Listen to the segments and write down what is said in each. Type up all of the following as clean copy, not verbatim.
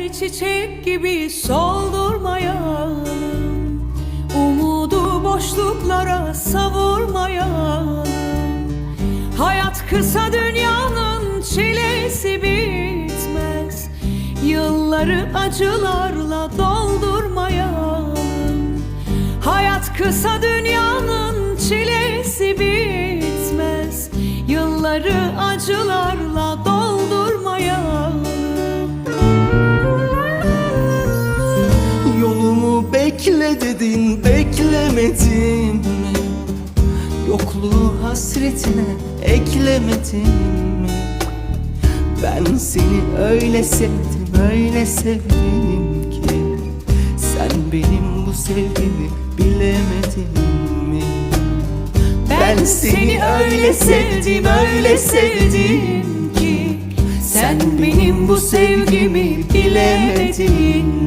her çiçek gibi soldurmayalım. Umudu boşluklara savurmayalım. Hayat kısa, dünyanın çilesi bitmez. Yılları acılarla doldurmayalım. Hayat kısa, dünyanın çilesi bitmez. Yılları acılarla doldurmayalım. Yolumu bekle dedin, beklemedim mi? Yokluğu hasretine eklemedim mi? Ben seni öyle sevdim, öyle sevdim ki sen benim bu sevgimi bilemedin mi? Ben seni öyle sevdim, öyle sevdim ki sen benim bu sevgimi bilemedin mi?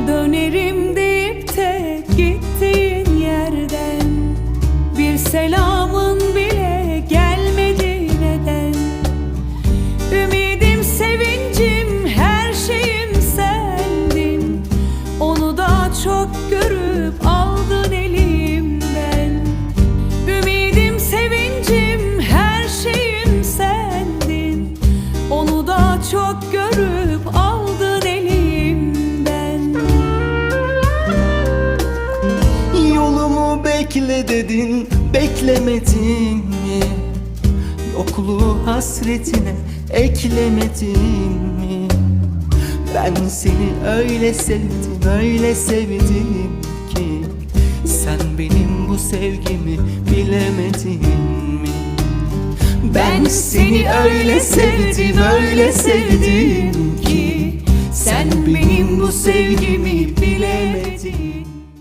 Dönerim deyip de gittiğin yerden bir selamın bile gelmedi neden? Ümidim, sevincim, her şeyim sendin. Onu da çok görüp aldın elimden. Ümidim, sevincim, her şeyim sendin. Onu da çok görüp aldın elimden. Yolumu bekle dedin, beklemedin mi? Yokluğu hasretine eklemedin mi? Ben seni öyle sevdim, öyle sevdim ki sen benim bu sevgimi bilemedin mi? Ben seni öyle sevdim, öyle sevdim ki sen benim bu sevgimi bilemedin.